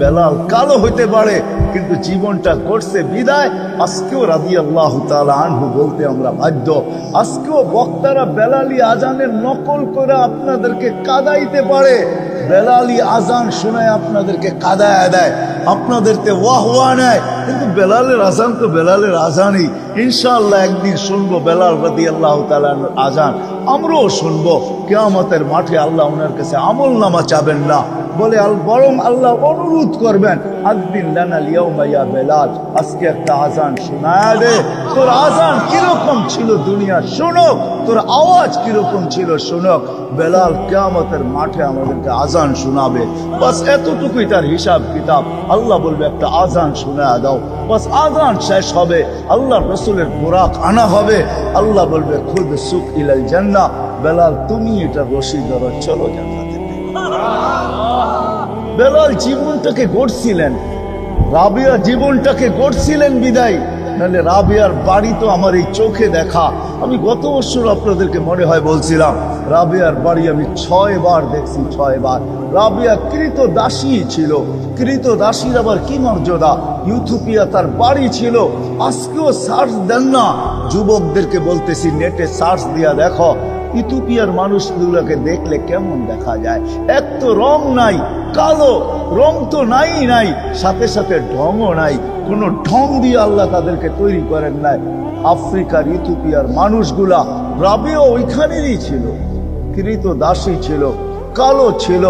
বেলাল কালো হইতে পারে, কিন্তু জীবনটা করছে বিদায়। আজকেও রাদিয়াল্লাহু তাআলা আনহু বলতে আমরা বাধ্য। আজকেও বক্তারা বেলালি আজানের নকল করে আপনাদেরকে কাদাইতে পারে, বেলালি আজান শোনায় আপনাদেরকে কাদায় দেয়, আপনাদেরকে ওয়াহ ওয়াহ নেয়, কিন্তু বেলালের আজান তো বেলালের আজানই। ইনশাআল্লাহ একদিন শুনবো বেলাল রাদিয়াল্লাহু তাআলার আজান, আমরাও শুনবো। কিয়ামতের মাঠে আল্লাহ ওনার কাছে আমল নামা চাবেন না, বলে বরং আল্লাহ অনুরোধ করবেন, আযদিন লানা আল-ইয়াওমা ইয়া বেলাল, আজকে একটা আজান শোনায় দে। তোর আজান কিরকম ছিল দুনিয়া শোনো, তোর আওয়াজ কিরকম ছিল শোনো। বেলাল কিয়ামতের মাঠে আমাদেরকে আজান শোনাবে, বাস এতটুকুই তার হিসাব কিতাব। আল্লাহ বলবে একটা আজান শোনায় দাও, বাস আজান শেষ হবে, আল্লাহ রসুলের বুরাক আনা হবে, আল্লাহ বলবে খুদ সুক ইলাল জান্নাহ, বেলাল তুমি এটা রশি ধরো, চলো জান্নাতে। বেলাল জীবনটাকে গড়ছিলেন, রাবিয়া জীবনটাকে গড়ছিলেন বিদায়, নাহলে রাবিয়ার বাড়ি তো আমার এই চোখে দেখা। আমি গত বছর আপনাদেরকে মনে হয় বলছিলাম, রাবিয়ার বাড়ি আমি 6 বার দেখছি, 6 বার। রাবিয়া কৃত দাসী ছিল, কৃত দাসীর আবার কি মর্যাদা। ইউথোপিয়া তার বাড়ি ছিল। আজকেও সার্চ দেন না, যুবকদেরকে বলতেছি নেটে সার্চ দিয়া দেখো ইথিওপিয়ার মানুষগুলোকে দেখলে কেমন দেখা যায়। এক তো রং নাই, কালো রং তো নাই, সাথে সাথে ঢংও নাই, কোন ঢং দিয়ে আল্লাহ তাদেরকে তৈরি করেন নাই। আফ্রিকার ইথিওপিয়ার মানুষগুলা, রাবিয়া ওইখানেরই ছিল, কৃত দাসী ছিল, কালো ছিল,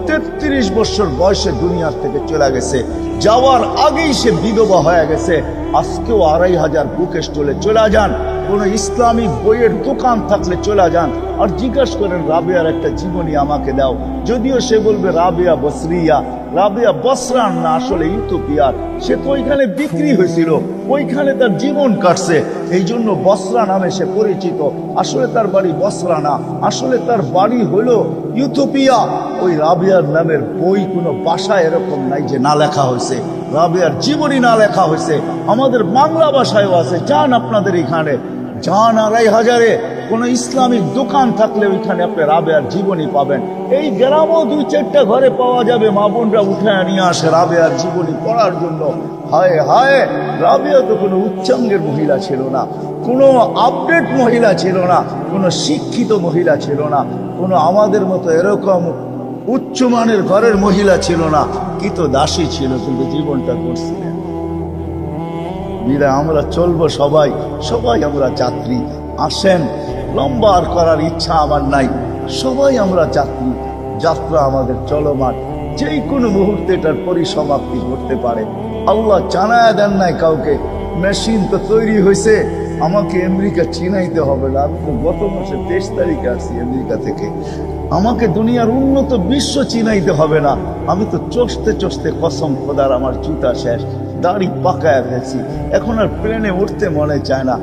33 বছর বয়সে দুনিয়ার থেকে চলে গেছে, যাওয়ার আগেই সে বিধবা হয়ে গেছে। আজকেও 2500 বুক স্টলে চলে যান, কোন ইসলামিক বইয়ের দোকান থাকলে চলে যান আর জিজ্ঞাসা করেন রাবিয়ার একটা জীবনী আমাকে দাও। যদিও সে বলবে রাবিয়া বসরিয়া, রাবিয়া বসরান না, আসলে ইথিওপিয়ার। সে তো ওইখানে বিক্রি হয়েছিল, ওইখানে তার জীবন কাটছে, এই জন্য বসরা নামে সে পরিচিত। আসলে তার বাড়ি বসরা না, আসলে তার বাড়ি হলো ইথিওপিয়া। ওই রাবিয়ার নামের বই কোনো ভাষায় এরকম নাই যে না লেখা হয়েছে, রাবিয়ার জীবনী না লেখা হয়েছে। আমাদের বাংলা ভাষায়ও আছে, যান আপনাদের এখানে, যান 2500-এ কোনো ইসলামিক দোকান থাকলে ওইখানে আপনি রাবেয়ার জীবনী পাবেন। এই গ্রামও 2-4টা ঘরে পাওয়া যাবে, মা বোনরা উঠে নিয়ে আসে রাবেয়ার জীবনী পড়ার জন্য। হায় হায়, রাবেয়া তো কোনো উচ্চাঙ্গের মহিলা ছিল না, কোনো আপডেট মহিলা ছিল না, কোনো শিক্ষিত মহিলা ছিল না, কোনো আমাদের মতো এরকম উচ্চমানের ঘরের মহিলা ছিল না, কি তো দাসী ছিল, কিন্তু জীবনটা করছিলেন বিদায়। আমরা চলবো সবাই, সবাই আমরা যাত্রী। আসেন, লম্বা আর করার ইচ্ছা আমার নাই, সবাই আমরা যাত্রী, যাত্রা আমাদের চলমান, যেই কোনো মুহূর্তে এটার পরিসমাপ্তি ঘটতে পারে। আল্লাহ জানায় দেন নাই কাউকে, মেশিন তো তৈরি হয়েছে, আমাকে আমেরিকা চিনাইতে হবে না। আমি তো গত মাসে 23 তারিখে আসছি আমেরিকা থেকে, আমাকে দুনিয়ার উন্নত বিশ্ব চিনাইতে হবে না। আমি তো চষতে চষতে কসম খোদার আমার জুতা শেষ, দাড়ি পাকায় ফেলছি, এখন আর প্লেনে উঠতে মনে চায় না।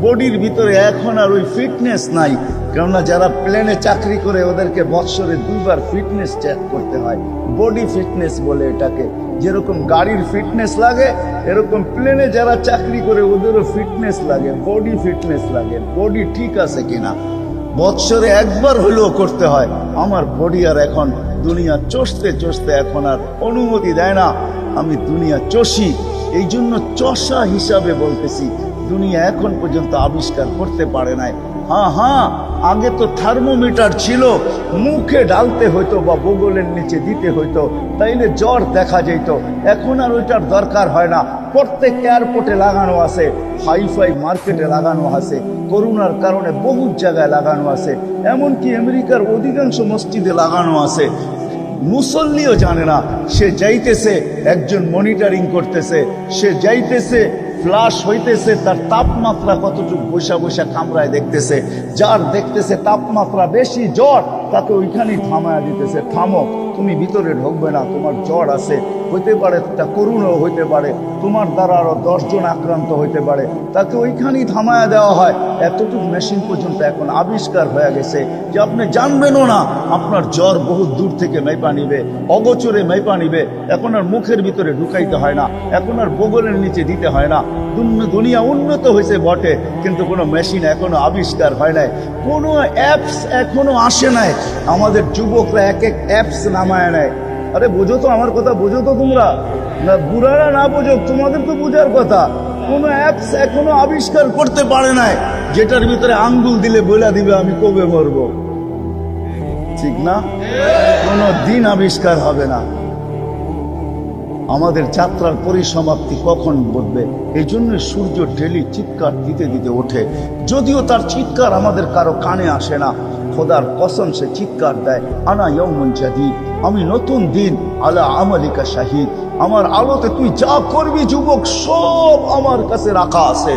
বডির ভিতরে এখন আর ওই ফিটনেস নাই, কেননা যারা প্লেনে চাকরি করে ওদেরকে বৎসরে 2 বার ফিটনেস চেক করতে হয়, বডি ফিটনেস বলে এটাকে। যেরকম গাড়ির ফিটনেস লাগে, এরকম প্লেনে যারা চাকরি করে ওদেরও ফিটনেস লাগে, বডি ফিটনেস লাগে, বডি ঠিক আছে কিনা বৎসরে 1 বার হলেও করতে হয়। আমার বডি আর এখন দুনিয়া চষতে চষতে এখন আর অনুমতি দেয় না। আমি দুনিয়া চষি, এই জন্য চষা হিসাবে বলতেছি, দুনিয়া এখন পর্যন্ত আবিষ্কার করতে পারে নাই। হ্যাঁ, আগে তো থার্মোমিটার ছিল, মুখে ঢালতে হইতো বা বগলের নিচে দিতে হইতো, তাইলে জ্বর দেখা যেত। এখন আর ওইটার দরকার হয় না, প্রত্যেক এয়ারপোর্টে লাগানো আছে, হাইফাই মার্কেটে লাগানো আছে, করোনার কারণে বহু জায়গায় লাগানো আছে, এমনকি আমেরিকার অধিকাংশ মসজিদে লাগানো আছে। মুসল্লিও জানে না, সে যাইতেছে, একজন মনিটরিং করতেছে, সে যাইতেছে, ফ্লাশ হইতেছে, তার তাপমাত্রা কতটুকু বৈশা বৈশা কামরায় দেখতেছে, যার দেখতেছে তাপমাত্রা বেশি, জ্বর, তাকে ওইখানেই থামায়া দিতেছে, থামো, তুমি ভিতরে ঢুকবে না, তোমার জ্বর আছে, হইতে পারে তা করুণও হইতে পারে, তোমার দ্বারা আরো 10 জন আক্রান্ত হইতে পারে, তাকে ওইখানেই থামায়া দেওয়া হয়। এতটুকু মেশিন পর্যন্ত এখন আবিষ্কার হয়ে গেছে যে আপনি জানবেনও না, আপনার জ্বর বহু দূর থেকে মেপা নিবে, অগোচরে মেপা নিবে। এখন আর মুখের ভিতরে ঢুকাইতে হয় না, এখন আর বগলের নিচে দিতে হয় না। দুনিয়া উন্নত হয়েছে বটে, কিন্তু কোনো মেশিন এখনো আবিষ্কার হয় নাই, কোনো অ্যাপস এখনো আসে নাই। আমাদের যুবকরা এক এক অ্যাপস নামায় নেয়, আরে বোঝো তো আমার কথা, বোঝো তো তোমরা, না বুড়ারা না বোঝো, তোমাদের তো বোঝার কথা। কোনো অ্যাপস এখনো আবিষ্কার করতে পারে নাই যেটার ভিতরে আঙ্গুল দিলে বলে দিবে আমি কবে মরবো, ঠিক না? কোনো দিন আবিষ্কার হবে না। আমাদের যাত্রার পরিসমাপ্তি কখন ঘটবে? এই জন্য সূর্য ডেলি চিৎকার দিতে দিতে ওঠে, যদিও তার চিৎকার আমাদের কারো কানে আসে না। খোদার কসম সে চিৎকার দেয়, আনা ইয়াউমুন জাদীদ, আমি নতুন দিন, আলা আমালিকা শাহিদ, আমার আলোতে তুই যা করবি যুবক সব আমার কাছে রাখা আছে,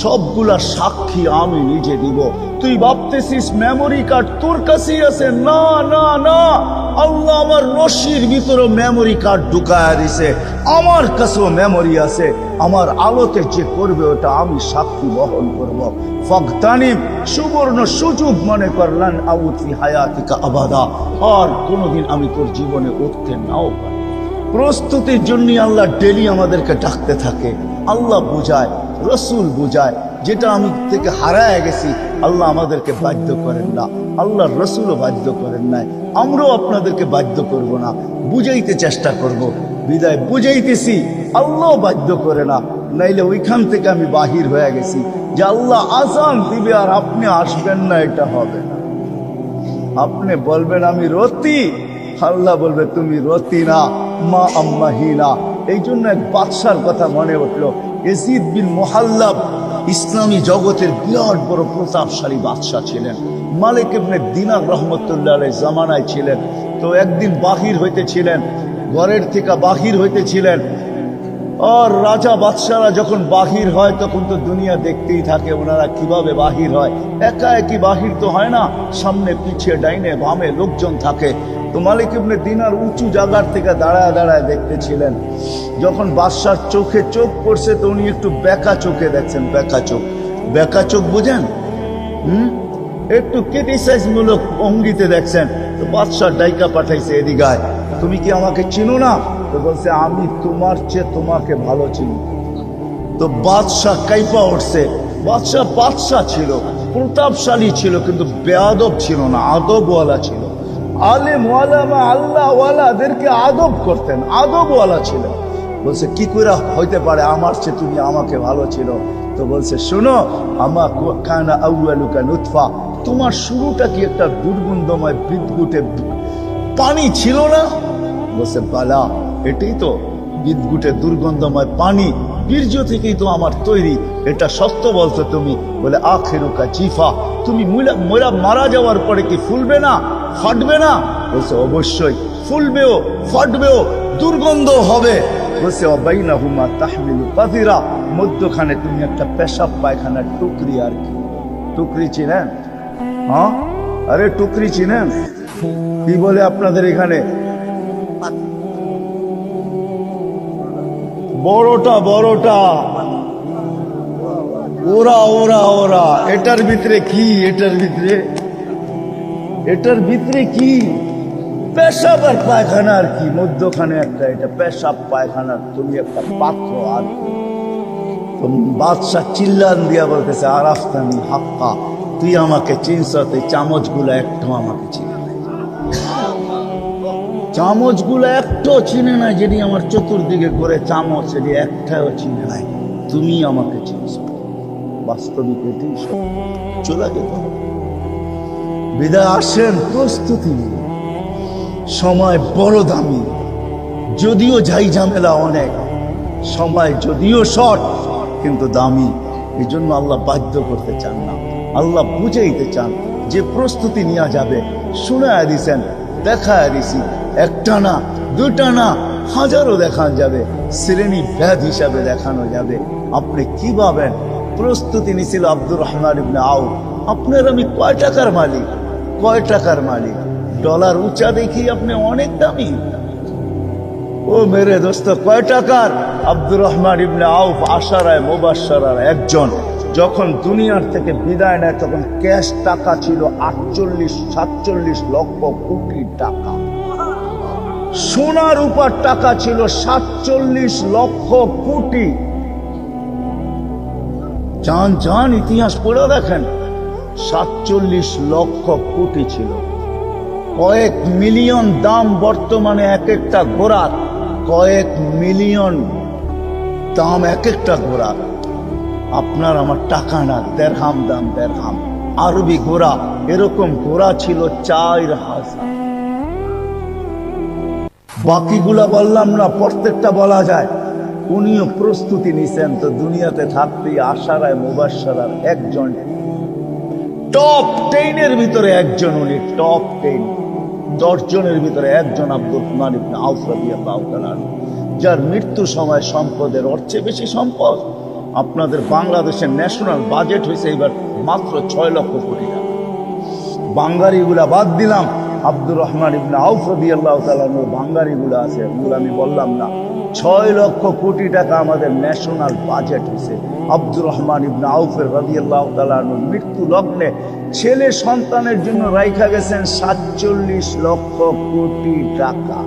সবগুলা সাক্ষী আমি নিজে দিব। তুই ভাবতেছিস মেমোরি কার্ড তোর কাছেই আছে, না না না, আল্লাহ আমার রশির ভিতরে মেমোরি কার্ড ঢুকায়া দিছে, আমার কাছেও মেমোরি আছে। আমার আলোতে যে করবে ওটা আমি সাক্ষী বহন করব। ফাগতানিম, সুবর্ণ সুযোগ মনে করলেন, আউতি হায়াতিকা আবাদা, আর কোনোদিন আমি তোর জীবনে উঠতে নাও পারি। প্রস্তুতির জন্য আল্লাহ ডেলি আমাদেরকে ডাকতে থাকে। আল্লাহ বুঝায়, রসুল বুঝায়, যেটা আমি থেকে হারায় গেছি আল্লাহ আমাদেরকে বাধ্য করেন না, আল্লাহ রসুলও বাধ্য করেন নাই, আমরাও আপনাদেরকে বাধ্য করব না, বুঝাইতে চেষ্টা করব। বিদায় বুঝাইতেছি, আল্লাহ বাধ্য করে না, নাইলে ওইখান থেকে আমি বাহির হয়ে গেছি যে আল্লাহ আজান দিবে আর আপনি আসবেন না, এটা হবে না। আপনি বলবেন আমি রতি, আল্লাহ বলবে তুমি রতি না, মা আম্মাহিনা। এই জন্য এক বাদশার কথা মনে উঠলো, ইয়াজিদ বিন মুহাল্লাব ইসলামী জগতের বিরাট বড় প্রতাপশালী বাদশাহ ছিলেন, মালিক ইবনে দিনার রহমতুল্লাহ আলাইহির জামানায় ছিলেন। তো একদিন বাহির হইতেছিলেন, ঘরের থেকে বাহির হইতেছিলেন। আর রাজা বাদশারা যখন বাহির হয় তখন তো দুনিয়া দেখতেই থাকে ওনারা কিভাবে বাহির হয়, একা একই বাহির তো হয় না, সামনে পিছিয়ে ডাইনে বামে লোকজন থাকে। তো মালিক ইবনে দিনার উঁচু জায়গার থেকে দাঁড়ায় দাঁড়ায় দেখতেছিলেন। যখন বাদশার চোখে চোখ পড়ছে তো উনি একটু বেকা চোখে দেখছেন, বেকা চোখ, বেকা চোখ বুঝেন, একটু ক্রিটিসাইজ মূলক অঙ্গিতে দেখছেন। তো বাদশাহ ডাইকা পাঠাইছে, এদিকায়, তুমি কি আমাকে চিনো না? তো বলছে আমি তোমার চেয়ে তোমাকে ভালো চিনি। তো বাদশাহ কাইপা উঠছে। বাদশাহ ছিল, প্রতাপশালী ছিল, কিন্তু বেয়াদব ছিল না, আদবওয়ালা ছিল। আলেম ওয়ালামা আল্লাহ ওয়ালাদেরকে আদব করতেন, আদবওয়ালা ছিল। বলছে কি করে হইতে পারে আমার চেয়ে তুমি আমাকে ভালো ছিল? তো বলছে শোনো, আমা কানা আউয়ালুকা নুতফা, তোমার শুরুটা কি একটা দুর্গন্ধময় বিদগুটে পানি ছিল না? বলছে বালা, এটাই তো বিদগুটে দুর্গন্ধময় পানি, বীর্য থেকেই তো আমার তৈরি, এটা সত্য বলছো তুমি? বলে আখিরুকা জিফা, তুমি মারা যাওয়ার পরে কি ফুলবে না, ফাটবে না? বলছে অবশ্যই ফুলবেও, ফাটবেও, দুর্গন্ধ হবে। বলছে অবাইনাহুমা তাহমিলু কাযিরা, মধ্যখানে তুমি একটা পেশাব পায়খানার টুকরি। আর কি টুকরি চিনেন? হ্যাঁ, আরে টুকরি চিনেন? কি বলে আপনাদের এখানে? বড়টা, বড়টা, ওরা ওরা ওরা। এটার ভিতরে কি? এটার ভিতরে কি? পেশাব আর পায়খানা। আর কি মধ্যখানে একটা, এটা পেশাব পায়খানার তুমি একটা পাত্র। আর বাদশাহ চিল্লান দিয়া বলতেছে আরাফতানি হাক্কা, তুই আমাকে চিনছ? তুই চামচগুলো একটাও আমাকে চিনে নাই, চামচগুলো একটাও চিনে নাই, যেটি আমার চতুর্দিকে করে চামচ, সেটি একটাও চিনে নাই, তুমি আমাকে চিনছ। বাস্তবিক এটি চলে যেত। বিদায় আসেন প্রস্তুতি নিয়ে। সময় বড় দামি, যদিও ঝাই ঝামেলা অনেক, সময় যদিও শর্ট কিন্তু দামি। এই জন্য আল্লাহ বাধ্য করতে চান না, আল্লাহ বুঝাইতে চান যে প্রস্তুতি নেওয়া যাবে। শুনায়া দিছেন, দেখায়া দিছি, একটা না দুটা না হাজারো দেখানো যাবে, শ্রেণী ভেদ হিসাবে দেখানো যাবে। আপনি কি ভাবেন প্রস্তুতি নিছিল আব্দুর রহমান ইবনে আউফ? আপনার আমি কয় টাকার মালিক, কয় টাকার মালিক? ডলার উঁচা দেখি আপনি অনেক দামি। ও মেরে দোস্ত, কয় টাকার? আব্দুর রহমান ইবনে আউফ আশারায় মুবাশশারার একজন। যখন দুনিয়ার থেকে বিদায় নেয় তখন ক্যাশ টাকা ছিল 48-47 লক্ষ কোটি টাকা। সোনার উপর টাকা ছিল 47 লক্ষ কোটি। যান ইতিহাস পড়ে দেখেন, 47 লক্ষ কোটি ছিল। কয়েক মিলিয়ন দাম বর্তমানে এক একটা ঘোড়ার, কয়েক মিলিয়ন দাম এক একটা ঘোড়ার। আপনার আমার টাকা না, দেড়হাম দাম, দেড়হাম। আরবি ঘোড়া, এরকম ঘোড়া ছিল 4000। বাকিগুলা বললাম না, প্রত্যেকটা বলা যায়। উনিও প্রস্তুতি নিছেন তো দুনিয়াতে থাকতে আশারায় মুবাশশারার একজন, টপ 10-এর ভিতরে একজন। উনি টপ 10, 10 জনের ভিতরে একজন আব্দুর রহমান ইবনে আউফ রাদিয়াল্লাহু তাআলা, যার মৃত্যু সময় সম্পদের ওর চেয়ে বেশি সম্পদ। আপনাদের বাংলাদেশের ন্যাশনাল বাজেট হয়েছে এবার মাত্র 6 লক্ষ কোটি টাকা। বাঙ্গারিগুলা বাদ দিলাম, আব্দুর রহমান ইবনে আউফ রাদিয়াল্লাহু তাআলা বাঙ্গারিগুলো আছে, ওগুলো আমি বললাম না। 6 লক্ষ কোটি টাকা আমাদের ন্যাশনাল বাজেট হয়েছে। আব্দুর রহমান ইবনে আউফের রাদিয়াল্লাহু তাআলা মৃত্যু লগ্নে ছেলে সন্তানের জন্য রাইখা গেছেন 47 লক্ষ কোটি টাকা।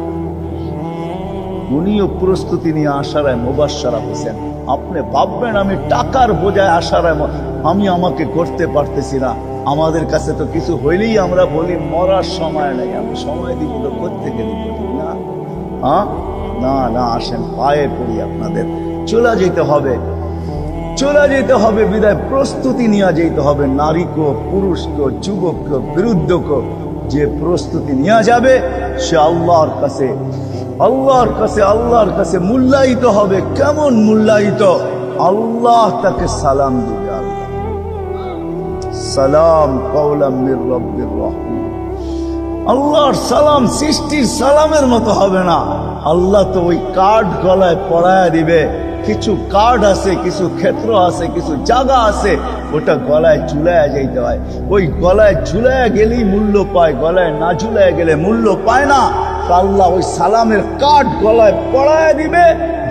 উনিও প্রস্তুতি নিয়ে আশারায় মুবাশশারা হয়েছেন। আপনি ভাববেন আমি টাকার বোঝায় আশারায় আমি আমাকে করতে পারতেছি না। আমাদের কাছে তো কিছু হইলেই আমরা বলি মরার সময় নাই, আমি সময় দিব তো কোত্থেকে দিব না। হ্যাঁ, না না, আসেন পায়ে পড়ি, আপনাদের চলে যেতে হবে, চলে যেতে হবে। বিদায় প্রস্তুতি নিয়ে যেতে হবে। নারীকে, পুরুষকে, যুবককে, বৃদ্ধকে যে প্রস্তুতি নিয়ে যাবে সে আল্লাহর কাছে, আল্লাহর কাছে, আল্লাহর কাছে মূল্যায়িত হবে। কেমন মূল্যায়িত? আল্লাহ তাকে সালাম দিবে। সালাম কওলাম মির রাব্বির রহিম। আল্লাহর সালাম সৃষ্টির সালামের মতো হবে না। আল্লাহ তো ওই কার্ড গলায় পরায়া দিবে। কিছু কার্ড আছে, কিছু ক্ষেত্র আছে, কিছু জায়গা আছে, ওটা গলায় ঝুলায়া যাইতে হয়। ওই গলায় ঝুলায়া গেলেই মূল্য পায়, গলায় না ঝুলায়া গেলে মূল্য পায় না। আল্লাহ ওই সালামের কার্ড গলায় পরায়া দিবে,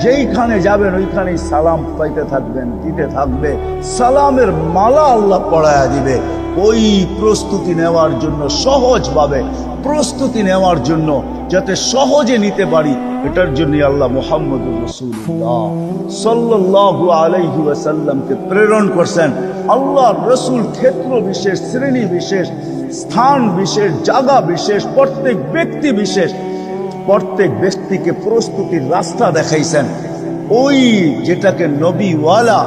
যেইখানে যাবেন ওইখানেই সালাম পাইতে থাকবেন, দিতে থাকবে। সালামের মালা আল্লাহ পরায়া দিবে। ওই প্রস্তুতি নেওয়ার জন্য, সহজভাবে প্রস্তুতি নেওয়ার জন্য, যাতে সহজে নিতে পারি, এটার জন্য আল্লাহ মুহাম্মদুর রাসূলুল্লাহ সাল্লাল্লাহু আলাইহি ওয়াসাল্লামকে প্রেরণ করছেন। আল্লাহর রাসূল ক্ষেত্র বিশেষ, শ্রেণী বিশেষ, স্থান বিশেষ, জায়গা বিশেষ, প্রত্যেক ব্যক্তি বিশেষ, প্রত্যেক ব্যক্তিকে প্রস্তুতির রাস্তা দেখাইছেন। ওই যেটাকে নবীওয়ালা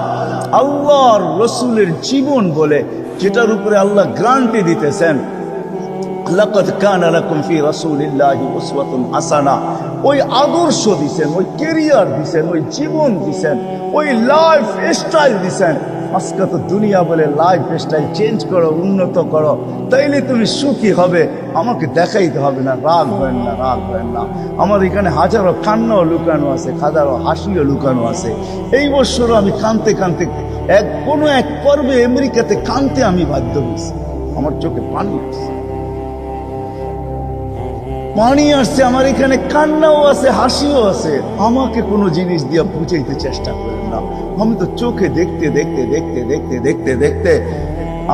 আল্লাহর রাসূলের জীবন বলে, যেটার উপরে আল্লাহ গ্যারান্টি দিতেছেন, লাকাদ কানা লাকুম ফি রাসূলিল্লাহি উসওয়াতুন হাসানাহ। ওই আদর্শ দিছেন, ওই ক্যারিয়ার দিছেন, ওই জীবন দিছেন, ওই লাইফ স্টাইল দিছেন। আজকে তো দুনিয়া বলে লাইফ স্টাইল চেঞ্জ করো, উন্নত করো, তাইলে তুমি সুখী হবে। আমাকে দেখাইতে হবে না। রাগ হয় না, রাগ হয় না। আমার এখানে হাজারো কান্নাও লুকানো আছে, হাজারো হাসিও লুকানো আছে। এই বছরও আমি কানতে কানতে কোনো এক পর্বে আমেরিকাতে কানতে আমি বাধ্য হয়েছি। আমার চোখে পানি আসছে, পানি আসছে। আমার এখানে কান্নাও আছে, হাসিও আছে। আমাকে কোনো জিনিস দিয়ে বুঝাইতে চেষ্টা করেন না। আমি তো চোখে দেখতে দেখতে দেখতে দেখতে দেখতে দেখতে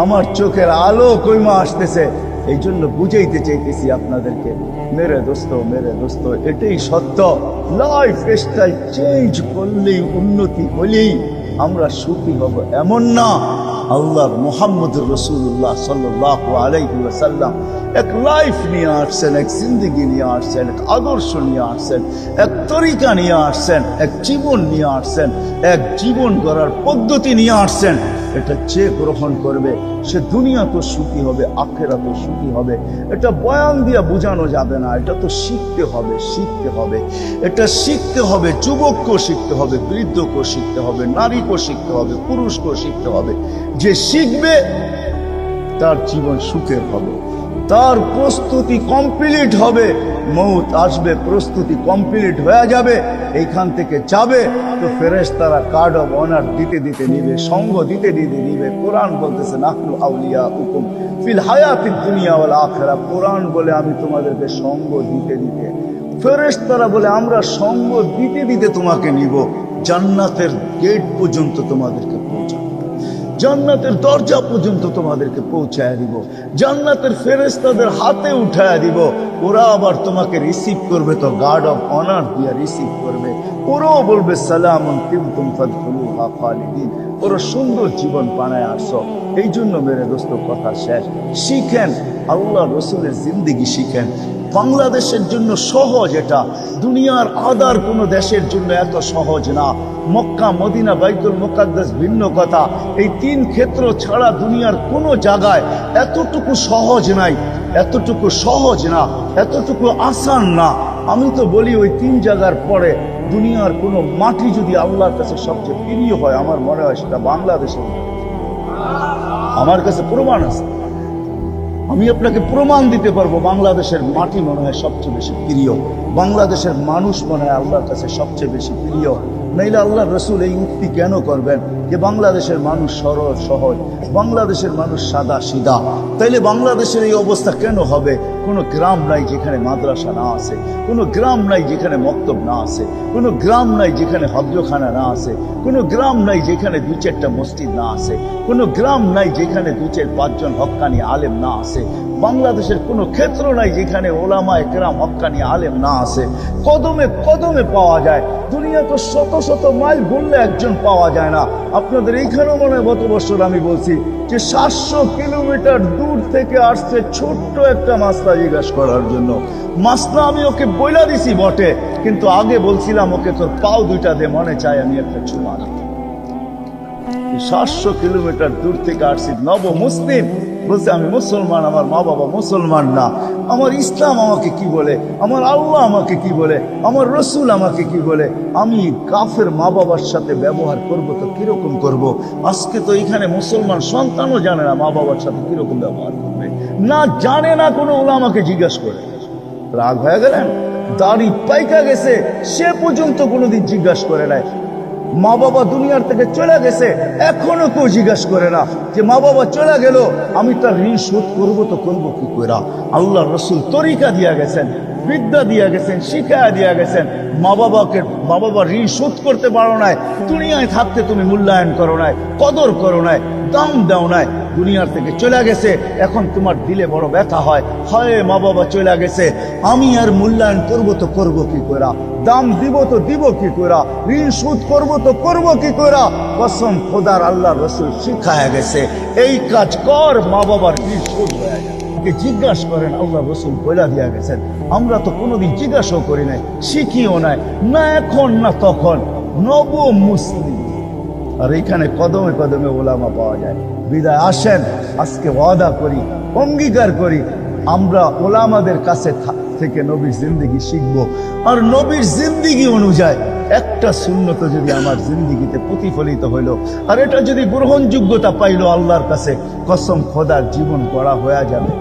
আমার চোখের আলো কইমা আসতেছে। এই জন্য বুঝাইতে চাইতেছি আপনাদেরকে, মেরে দোস্ত, মেরে দোস্ত, এটাই সত্য। লাইফ স্টাইল চেঞ্জ করলেই, উন্নতি হলেই আমরা সুখী হব এমন না। আল্লাহর মুহাম্মদুর রাসূলুল্লাহ সাল্লাল্লাহু আলাইহি ওয়াসাল্লাম এক লাইফ নিয়ে আসছেন, এক জিন্দেগি নিয়ে আসছেন, এক আদর্শ নিয়ে আসছেন, এক তরিকা নিয়ে আসছেন, এক জীবন নিয়ে আসছেন, এক জীবন গড়ার পদ্ধতি নিয়ে আসছেন। এটা যে গ্রহণ করবে সে দুনিয়া তো সুখী হবে, আখিরাত তো সুখী হবে। এটা বয়ান দিয়ে বোঝানো যাবে না। এটা তো শিখতে হবে, শিখতে হবে। এটা শিখতে হবে। যুবককেও শিখতে হবে, বৃদ্ধকেও শিখতে হবে, নারীকেও শিখতে হবে, পুরুষকেও শিখতে হবে। যে শিখবে তার জীবন সুখের হবে, তার প্রস্তুতি কমপ্লিট হবে। মৌত আসবে, প্রস্তুতি কমপ্লিট হয়ে যাবে, এইখান থেকে যাবে তো ফেরেশতারা কার্ড অফ অনার দিতে দিতে নিবে, সঙ্গ দিতে দিতে নিবে। কোরআন বলতেছে নাহনু আউলিয়াউকুম ফিল হায়াতিদ দুনিয়া ওয়াল আখিরাহ। কোরআন বলে আমি তোমাদেরকে সঙ্গ দিতে দিতে, ফেরেশতারা বলে আমরা সঙ্গ দিতে দিতে তোমাকে নিব, জান্নাতের গেট পর্যন্ত তোমাদেরকে পৌঁছাবো, জান্নাতের দরজা পর্যন্ত তোমাদেরকে পৌঁছায় দিব, জান্নাতের ফেরেশতাদের হাতে উঠায় দিব। ওরা আবার তোমাকে রিসিভ করবে, তো গার্ড অফ অনার দিয়ে রিসিভ করবে। ওরাও বলবে সালামুন তিবতুম ফাদখুলুহা খালিদিন। বড় সুন্দর জীবন বানায় আসছো। এই জন্য মেরে দোস্ত কথা শেষ, শিখেন আল্লাহ রসুলের জিন্দিগি শিখেন। বাংলাদেশের জন্য সহজ এটা, দুনিয়ার আদার কোনো দেশের জন্য এত সহজ না। মক্কা, মদিনা, বাইতুল মুকাদ্দাস ভিন্ন কথা, এই তিন ক্ষেত্র ছাড়া দুনিয়ার কোনো জায়গায় এতটুকু সহজ নাই, এতটুকু সহজ না, এতটুকু আসান না। আমি তো বলি ওই তিন জায়গার পরে দুনিয়ার কোনো মাটি যদি আল্লাহর কাছে সবচেয়ে প্রিয় হয়, আমার মনে হয় সেটা বাংলাদেশের। আমার কাছে প্রমাণ আছে, আমি আপনাকে প্রমাণ দিতে পারবো বাংলাদেশের মাটি মনে হয় সবচেয়ে বেশি প্রিয়, বাংলাদেশের মানুষ মনে হয় আল্লাহর কাছে সবচেয়ে বেশি প্রিয়। নাইলে আল্লাহ রসুল এই উক্তি কেন করবেন যে বাংলাদেশের মানুষ সরল সহজ, বাংলাদেশের মানুষ সাদা সিধা? তাইলে বাংলাদেশের এই অবস্থা কেন হবে? কোনো গ্রাম নাই যেখানে মাদ্রাসা না আছে, কোনো গ্রাম নাই যেখানে মক্তব না আছে, কোনো গ্রাম নাই যেখানে হজ্জখানা না আছে, কোনো গ্রাম নাই যেখানে দুই চারটা মসজিদ না আছে, কোনো গ্রাম নাই যেখানে দুই চার পাঁচজন হক্কানি আলেম না আছে। বাংলাদেশের কোনো ক্ষেত্র নাই যেখানে ওলামায়ে কেরাম হক্কানি আলেম না আছে। কদমে কদমে পাওয়া যায়, দুনিয়া তো শত শত মাইল ঘুরলে একজন পাওয়া যায় না। আপনাদের এইখানেও মনে হয় গত বছর আমি বলছি যে 700 কিলোমিটার দূর থেকে আসছে ছোট্ট একটা মাসলা জিজ্ঞাসা করার জন্য। মাসলা আমি ওকে বইলা দিছি বটে, কিন্তু আগে বলছিলাম ওকে তোর পাও দুইটা দে, মনে চায় আমি একটা চুমা দিই। 700 কিলোমিটার দূর থেকে আসছি, নব মুসলিম বলছে আমি মুসলমান, আমার মা বাবা মুসলমান না, আমার ইসলাম আমাকে কি বলে, আমার আল্লাহ আমাকে কি বলে, আমার রসুল আমাকে কি বলে, আমি কাফের মা বাবার সাথে ব্যবহার করব তো কিরকম করব? আজকে তো এখানে মুসলমান সন্তানও জানে না মা বাবার সাথে কিরকম ব্যবহার করবে, না জানে না, কোনো ওলামাকে জিজ্ঞাসা করে। রাগ হয়ে গেলেন? দাড়ি পাইকা গেছে সে পর্যন্ত কোনোদিন জিজ্ঞাসা করে নাই। মা বাবা দুনিয়ার থেকে চলে গেছে, এখনো কেউ জিজ্ঞাসা করে না যে মা বাবা চলে গেল আমি তার ঋণ শোধ করবো তো করবো কি করে। আল্লাহ রসুল তরিকা দিয়া গেছেন, বিদ্যা দিয়া গেছেন, শিক্ষা দিয়া গেছেন। মা বাবার ঋণ শোধ করতে পারো নাই, দুনিয়ায় থাকতে তুমি মূল্যায়ন করো নাই, কদর করো নাই, দাম দাও নাই, দুনিয়ার থেকে চলে গেছে। এখন তোমার দিলে বড় ব্যথা হয়, হয় মা বাবা চলে গেছে, আমি আর মূল্যায়ন করবো তো করবো কি করে, দাম দিব তো দিব কি করে, ঋণ শোধ করবো তো করবো কি করে। কসম খোদার, আল্লাহ রসুল শিখায় গেছে এই কাজ কর, মা বাবার ঋণ শোধ হয়ে যায়। জিজ্ঞাসা করেন, আল্লাহ রসুল বইলা দিয়া গেছেন। আমরা তো কোনোদিন জিজ্ঞাসাও করি নাই, শিখিও নাই, না এখন না তখন, নব মুসলিম। আর এখানে কদমে কদমে ওলামা পাওয়া যায়। বিদায় আসেন, আজকে ওয়াদা করি, অঙ্গীকার করি, আমরা ওলামাদের কাছে থেকে নবীর জিন্দিগি শিখবো। আর নবীর জিন্দিগি অনুযায়ী একটা সুন্নত যদি আমার জিন্দিগিতে প্রতিফলিত হইল, আর এটা যদি গ্রহণযোগ্যতা পাইল আল্লাহর কাছে, কসম খোদার জীবন গড়া হয়ে যাবে।